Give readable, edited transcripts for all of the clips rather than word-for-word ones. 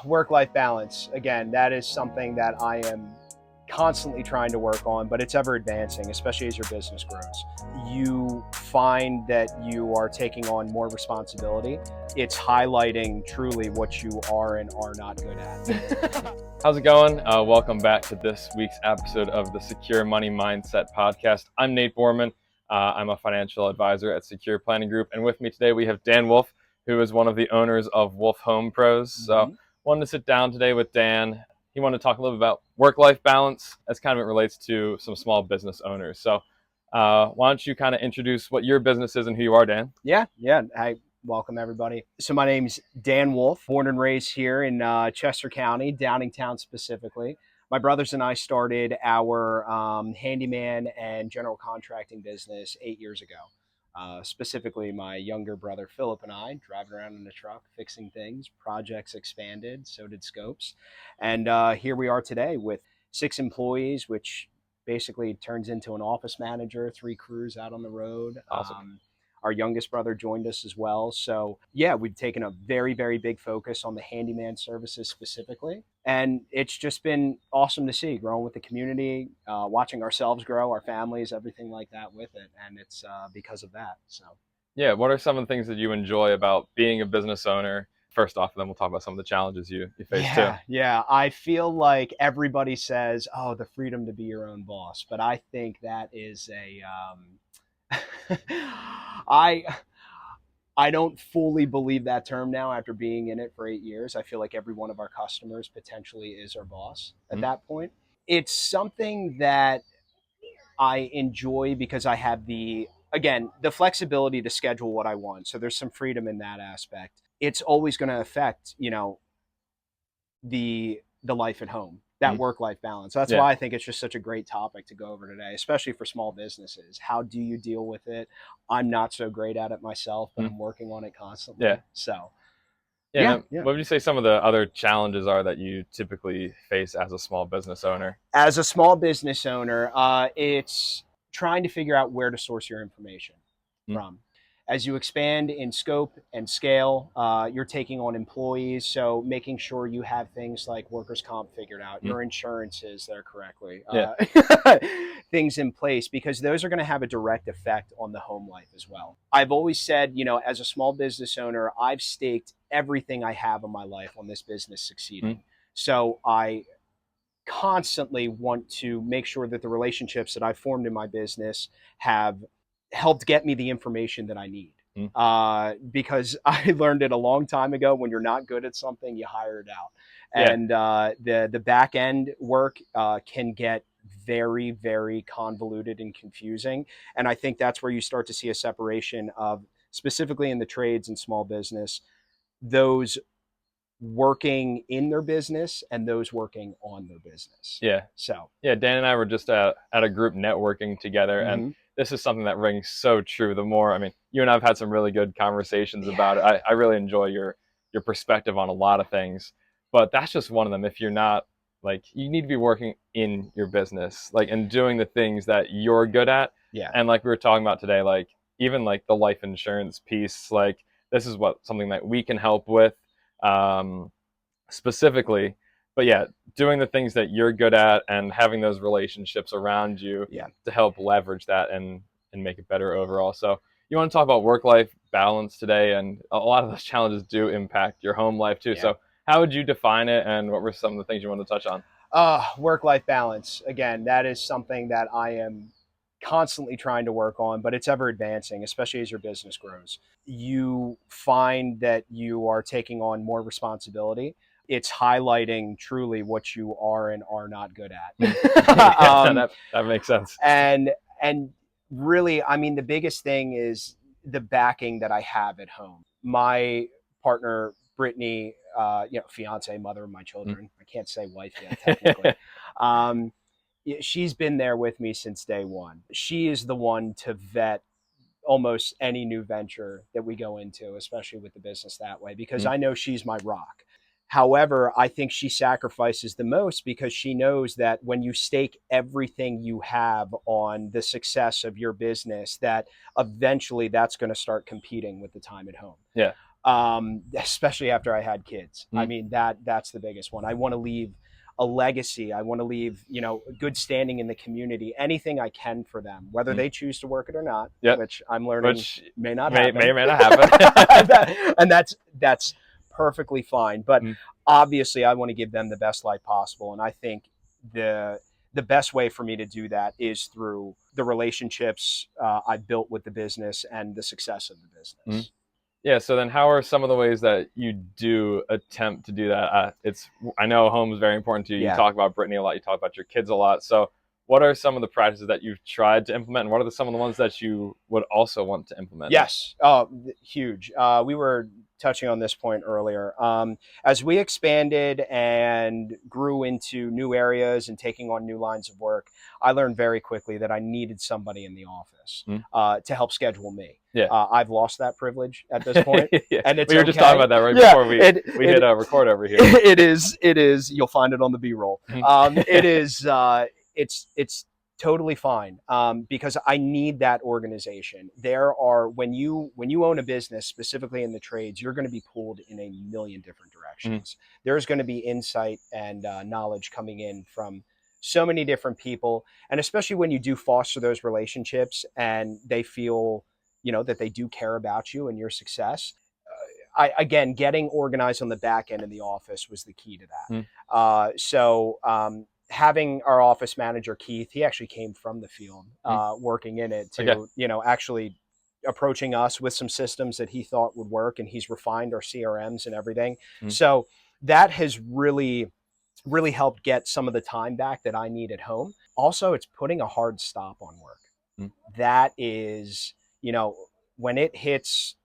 Work-life balance, again, that is something that I am constantly trying to work on, but it's ever advancing, especially as your business grows. You find that you are taking on more responsibility. It's highlighting truly what you are and are not good at. How's it going? Welcome back to this week's episode of the Secure Money Mindset podcast. I'm Nate Borman. I'm a financial advisor at Secure Planning Group. And with me today, we have Dan Wolf, who is one of the owners of Wolf Home Pros. So wanted to sit down today with Dan. He wanted to talk a little bit about work-life balance as kind of it relates to some small business owners. So why don't you kind of introduce what your business is and who you are, Dan? Yeah. Hi, welcome everybody. So my name's Dan Wolf, born and raised here in Chester County, Downingtown specifically. My brothers and I started our handyman and general contracting business 8 years ago. Specifically, my younger brother Philip and I driving around in a truck, fixing things. Projects expanded, so did scopes. And here we are today with 6 employees, which basically turns into an office manager, 3 crews out on the road. Awesome. Our youngest brother joined us as well. So yeah, we've taken a very, very big focus on the handyman services specifically. And it's just been awesome to see growing with the community, watching ourselves grow, our families, everything like that with it. And it's because of that. So Yeah, what are some of the things that you enjoy about being a business owner? First off, and then we'll talk about some of the challenges you face too. Yeah. I feel like everybody says, oh, the freedom to be your own boss. But I think that is I don't fully believe that term now after being in it for 8 years. I feel like every one of our customers potentially is our boss at that point. It's something that I enjoy because I have the flexibility to schedule what I want. So there's some freedom in that aspect. It's always going to affect, the life at home, that work-life balance. That's why I think it's just such a great topic to go over today, especially for small businesses. How do you deal with it? I'm not so great at it myself, but I'm working on it constantly. Yeah. So Yeah. What would you say some of the other challenges are that you typically face as a small business owner? As a small business owner, it's trying to figure out where to source your information from. As you expand in scope and scale, you're taking on employees, so making sure you have things like workers' comp figured out, your insurance is there correctly, things in place, because those are going to have a direct effect on the home life as well. I've always said, as a small business owner, I've staked everything I have in my life on this business succeeding. So I constantly want to make sure that the relationships that I've formed in my business have helped get me the information that I need. Because I learned it a long time ago. When you're not good at something, you hire it out. And the back end work can get very, very convoluted and confusing. And I think that's where you start to see a separation of, specifically in the trades and small business, those working in their business and those working on their business. Dan and I were just at a group networking together, and this is something that rings so true. You and I have had some really good conversations about it. I really enjoy your perspective on a lot of things, but that's just one of them. If you're not, you need to be working in your business, and doing the things that you're good at. And like we were talking about today, even the life insurance piece, this is something that we can help with specifically. But doing the things that you're good at and having those relationships around you to help leverage that and make it better overall. So you want to talk about work-life balance today, and a lot of those challenges do impact your home life too. So how would you define it, and what were some of the things you want to touch on? Work-life balance, again, that is something that I am constantly trying to work on, but it's ever advancing, especially as your business grows. You find that you are taking on more responsibility. It's highlighting truly what you are and are not good at. That makes sense. And really, the biggest thing is the backing that I have at home. My partner, Brittany, fiance, mother of my children. I can't say wife yet, technically. She's been there with me since day one. She is the one to vet almost any new venture that we go into, especially with the business that way, because I know she's my rock. However, I think she sacrifices the most because she knows that when you stake everything you have on the success of your business, that eventually that's going to start competing with the time at home. especially after I had kids. I Mm. mean, that's the biggest one. I want to leave a legacy. I want to leave, a good standing in the community, anything I can for them, whether Mm. they choose to work it or not, Yep. which I'm learning Which may not may happen. or may not happen. And that's perfectly fine. But Mm. obviously I want to give them the best life possible. And I think the best way for me to do that is through the relationships I've built with the business and the success of the Mm. business. Yeah. So then, how are some of the ways that you do attempt to do that? I know home is very important to you. You Yeah. talk about Brittany a lot. You talk about your kids a lot. So, what are some of the practices that you've tried to implement, and what are some of the ones that you would also want to implement? Yes. Oh, huge. We were touching on this point earlier. As we expanded and grew into new areas and taking on new lines of work, I learned very quickly that I needed somebody in the office Mm. to help schedule me. Yeah. I've lost that privilege at this point, Yeah. and it's We were just talking okay. about that right Yeah, before we hit a record over here. it is. It is. You'll find it on the B-roll. Mhm. It is. It's totally fine because I need that organization. There are when you own a business, specifically in the trades, you're going to be pulled in a million different Mhm. directions. There's going to be insight and knowledge coming in from so many different people, and especially when you do foster those relationships and they feel that they do care about you and your success. Again, getting organized on the back end in the office was the key to that. Mhm. Having our office manager Keith, he actually came from the field, Mhm. working in it, Okay. to actually approaching us with some systems that he thought would work, and he's refined our CRMs and everything. Mhm. So that has really helped get some of the time back that I need at home. Also, it's putting a hard stop on work. Mhm. That is, when it hits,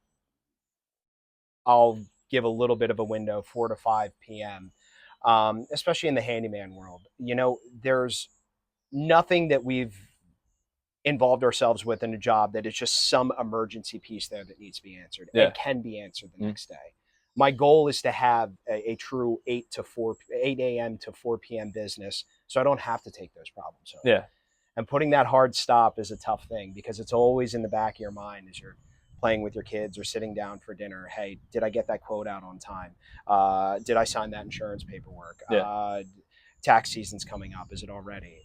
I'll give a little bit of a window, 4 to 5 p.m., especially in the handyman world. There's nothing that we've involved ourselves with in a job that is just some emergency piece there that needs to be answered and Yeah. can be answered the Mhm. next day. My goal is to have a true 8 a.m. to 4 p.m. business, so I don't have to take those problems home. Yeah. And putting that hard stop is a tough thing because it's always in the back of your mind as you're playing with your kids or sitting down for dinner. Hey, did I get that quote out on time? Did I sign that insurance paperwork? Yeah. Tax season's coming up. Is it already?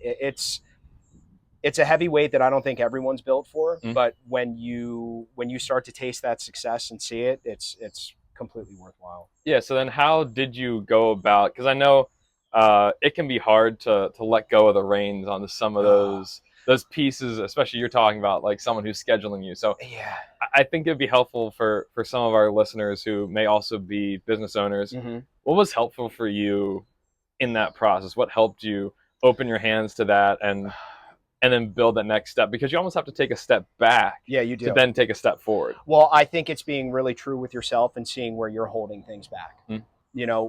It's a heavy weight that I don't think everyone's built for. Mhm. But when you start to taste that success and see it, it's completely worthwhile. Yeah. So then, how did you go about? Because I know it can be hard to let go of the reins on some of those pieces, especially you're talking about like someone who's scheduling you. So Yeah. I think it'd be helpful for some of our listeners who may also be business owners. Mm-hmm. What was helpful for you in that process? What helped you open your hands to that and then build that next step? Because you almost have to take a step back Yeah, you to do. then take a step forward. Well, I think it's being really true with yourself and seeing where you're holding things back. Mm.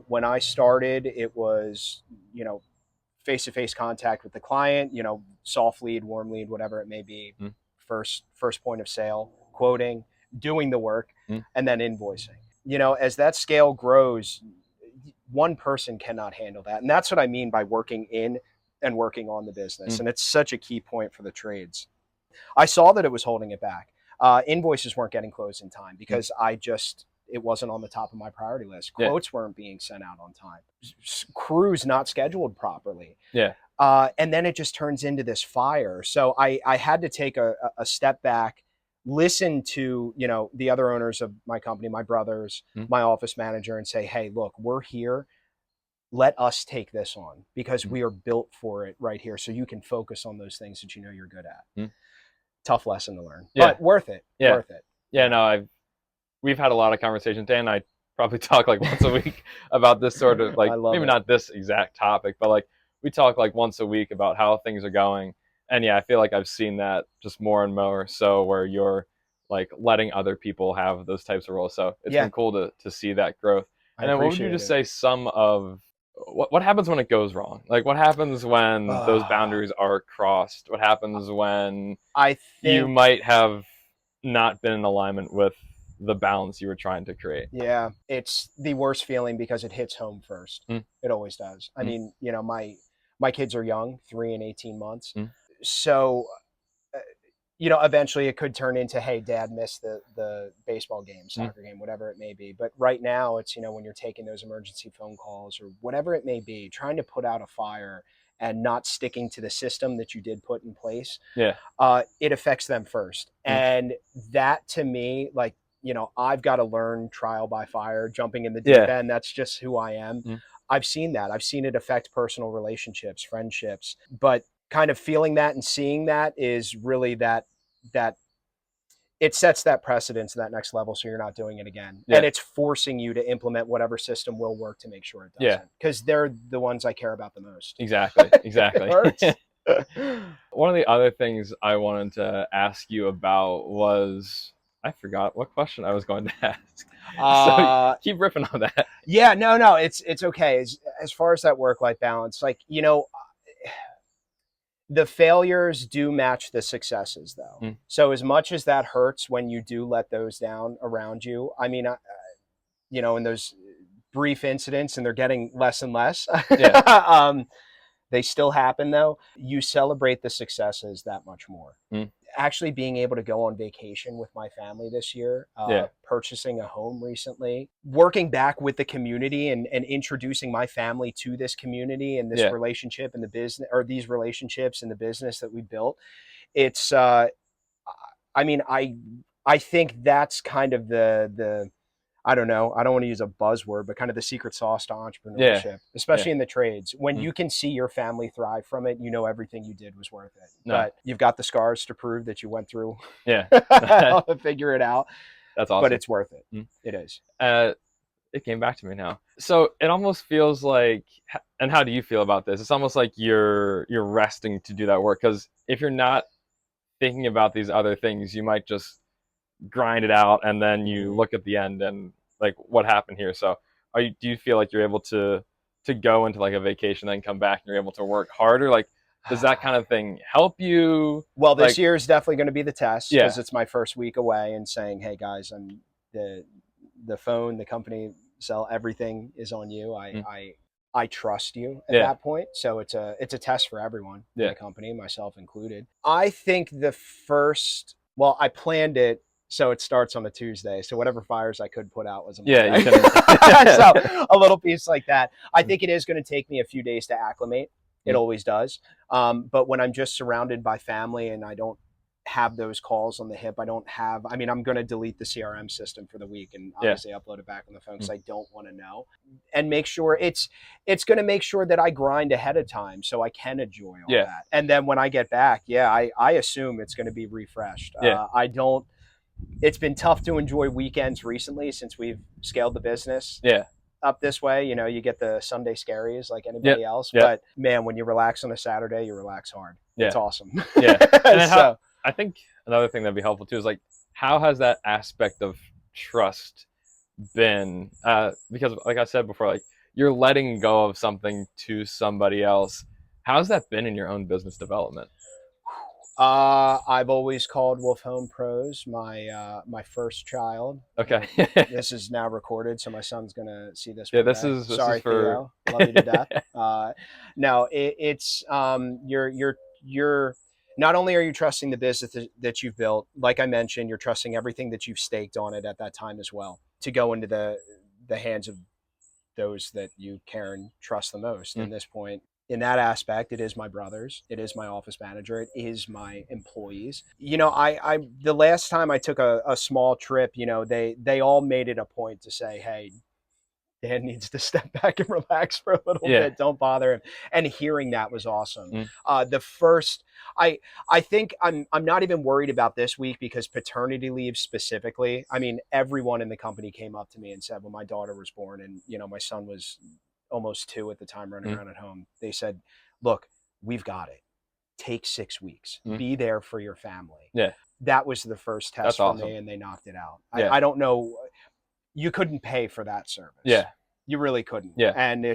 When I started, it was, face to face contact with the client, soft lead, warm lead, whatever it may be, Mm. first point of sale, quoting, doing the work, Mm. and then invoicing. As that scale grows, one person cannot handle that. And that's what I mean by working in and working on the business. Mm. And it's such a key point for the trades. I saw that it was holding it back. Invoices weren't getting closed in time Mm. because it wasn't on the top of my priority list. Yeah. Quotes weren't being sent out on time. Crews not scheduled properly. Yeah. And then it just turns into this fire. So I had to take a step back, listen to, the other owners of my company, my brothers, Mm. my office manager, and say, hey, look, we're here. Let us take this on because Mm. we are built for it right here. So you can focus on those things that you're good at. Mm. Tough lesson to learn, Yeah. but worth it. Yeah. Worth it. Yeah. No, we've had a lot of conversations. Dan and I probably talk like once a week about this sort of I like love maybe it. not this exact topic, but like we talk like once a week about how things are going. And yeah, I feel like I've seen that just more and more so where you're like letting other people have those types of roles. So it's Yeah, been cool to see that growth. I And then what would you appreciate just it. say some of what happens when it goes wrong? Like what happens when those boundaries are crossed? What happens when I you think, might have not been in alignment with the balance you were trying to create? yeah, it's the worst feeling because it hits home first. Mm. It always does. I Mm. mean, my kids are young, 3 and 18 months. Mm. So, eventually it could turn into, hey, dad missed the baseball game, soccer game, whatever it may be. But right now it's, when you're taking those emergency phone calls or whatever it may be, trying to put out a fire and not sticking to the system that you did put in place, Yeah. It affects them first. And that to me, like, I've got to learn trial by fire, jumping in the deep end. That's just who I am. I've seen that. I've seen it affect personal relationships, friendships, but kind of feeling that and seeing that is really that it sets that precedence, that next level, so you're not doing it again. And it's forcing you to implement whatever system will work to make sure it doesn't. Because they're the ones I care about the most. Exactly. It hurts. One of the other things I wanted to ask you about was, I forgot what question I was going to ask. So keep riffing on that. Yeah, no, it's okay. As far as that work-life balance, like, the failures do match the successes, though. So as much as that hurts when you do let those down around you, I mean, in those brief incidents, and they're getting less and less, they still happen, though. You celebrate the successes that much more. Actually being able to go on vacation with my family this year, purchasing a home recently, working back with the community and introducing my family to this community and this relationship and the business, or these relationships and the business that we built. It's, I mean, I think that's kind of the I don't know, I don't want to use a buzzword, but kind of the secret sauce to entrepreneurship, especially in the trades. When you can see your family thrive from it, everything you did was worth it. But you've got the scars to prove that you went through how to figure it out. That's awesome. But it's worth it. It is. It came back to me now. So it almost feels like, and how do you feel about this? It's almost like you're resting to do that work, because if you're not thinking about these other things, you might just grind it out, and then you look at the end and like, what happened here? So do you feel like you're able to go into like a vacation, then come back and you're able to work harder? Like, does that kind of thing help you? Well, this year is definitely going to be the test, because it's my first week away, and saying, hey guys, I'm the phone, the company, sell, everything is on you. I trust you at that point. So it's a test for everyone in the company, myself included. I think I planned it so it starts on a Tuesday. So whatever fires I could put out was a Monday. You can. So a little piece like that. I think it is going to take me a few days to acclimate. It always does. But when I'm just surrounded by family and I don't have those calls on the hip, I'm going to delete the CRM system for the week and obviously upload it back on the phone, because I don't want to know, and make sure it's going to make sure that I grind ahead of time so I can enjoy all that. And then when I get back, I assume it's going to be refreshed. It's been tough to enjoy weekends recently since we've scaled the business up this way. You get the Sunday scaries like anybody else, but man, when you relax on a Saturday, you relax hard. It's awesome. And I think another thing that'd be helpful too is like, how has that aspect of trust been? Because like I said before, like, you're letting go of something to somebody else. How's that been in your own business development? I've always called Wolf Home Pros my first child. Okay. This is now recorded, so my son's gonna see this. This is sorry, for Theo. Love you to death. No, it's you're not only are you trusting the business that you've built, like I mentioned, you're trusting everything that you've staked on it at that time as well, to go into the hands of those that you care and trust the most. In this point, in that aspect, it is my brothers, it is my office manager, it is my employees. I the last time I took a small trip, they all made it a point to say, hey, Dan needs to step back and relax for a little bit. Don't bother him. And hearing that was awesome. I think I'm not even worried about this week, because paternity leave specifically, I mean, everyone in the company came up to me and said, when my daughter was born and, my son was almost 2 at the time, running around at home, they said, look, we've got it. Take 6 weeks. Be there for your family. That was the first test for me, and they knocked it out. I don't know. You couldn't pay for that service. You really couldn't. And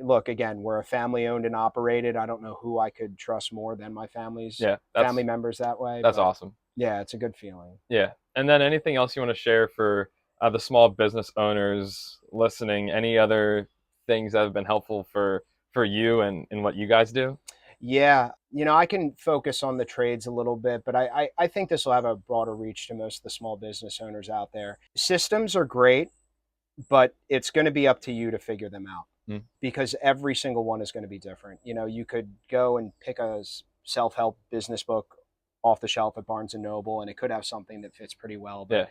look, again, we're a family owned and operated. I don't know who I could trust more than my family members that way. That's awesome. Yeah, it's a good feeling. And then anything else you want to share for the small business owners listening? Any other things that have been helpful for you and what you guys do? Yeah, I can focus on the trades a little bit, but I think this will have a broader reach to most of the small business owners out there. Systems are great, but it's going to be up to you to figure them out Mm. because every single one is going to be different. You could go and pick a self-help business book off the shelf at Barnes and Noble, and it could have something that fits pretty well, but Yeah.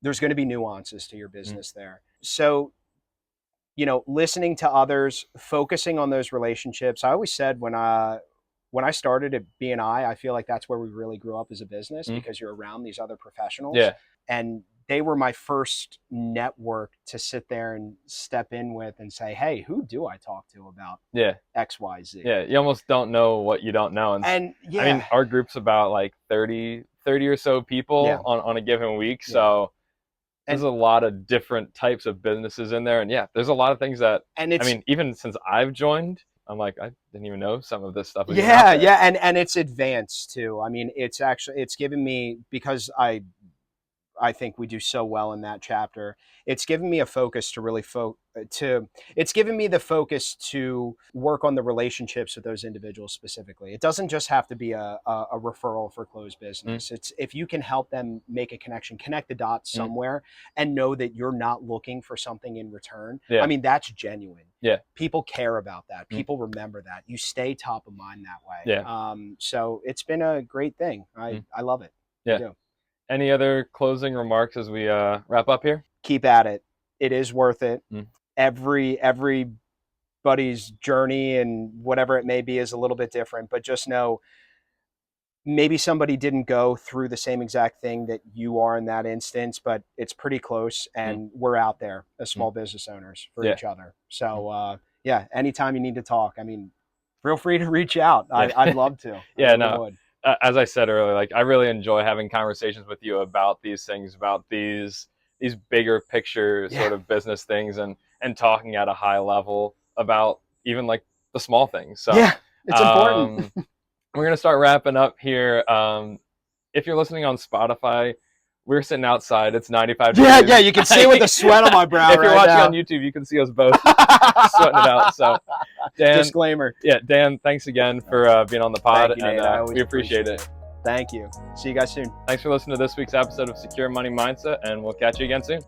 there's going to be nuances to your Mm. business there. So, listening to others, focusing on those relationships. I always said when I started at BNI, I feel like that's where we really grew up as a business Mm. because you're around these other professionals, Yeah. and they were my first network to sit there and step in with and say, "Hey, who do I talk to about Yeah. XYZ?" Yeah. You almost don't know what you don't know. And I mean, yeah, our group's about like 30 or so people yeah, on a given week. yeah, So there's and a lot of different types of businesses in there. And yeah, there's a lot of things that, and I it's mean, even since I've joined, I'm like, I didn't even know some of this stuff was even out yeah, there. yeah, and it's advanced too. I mean, it's given me because I think we do so well in that chapter. It's given me a focus to really it's given me the focus to work on the relationships with those individuals specifically. It doesn't just have to be a referral for closed Mm. business. It's if you can help them make a connection, connect the dots Mm. somewhere and know that you're not looking for something in return. I Yeah. mean, that's genuine. Yeah. People care about that. Mm. People remember that. You stay top of mind that way. Yeah. So it's been a great thing. Mm. I love it. I Yeah. do. Any other closing remarks as we wrap up here? Keep at it. It is worth it. Mm. Everybody's journey and whatever it may be is a little bit different, but just know maybe somebody didn't go through the same exact thing that you are in that instance, but it's pretty close, Mm. and we're out there as Mm. small business owners for Yeah. each other. Mm. So yeah, anytime you need to talk, I mean, feel free to reach out. Yeah. I'd love to. I Yeah. really No. would. As I said earlier, like I really enjoy having conversations with you about these things, about these bigger picture Yeah, sort of business things, and talking at a high level about even like the small things. So yeah, it's important. we're gonna start wrapping up here. If you're listening on Spotify, we're sitting outside. It's 95 Yeah, degrees. yeah, you can see with the sweat on my brow If you're right watching now. on YouTube, you can see us both sweating it out. So, Dan, Disclaimer. yeah, Dan, thanks again for being on the pod, Thank you, and Nate. I always we appreciate it. Thank you. See you guys soon. Thanks for listening to this week's episode of Secure Money Mindset, and we'll catch you again soon.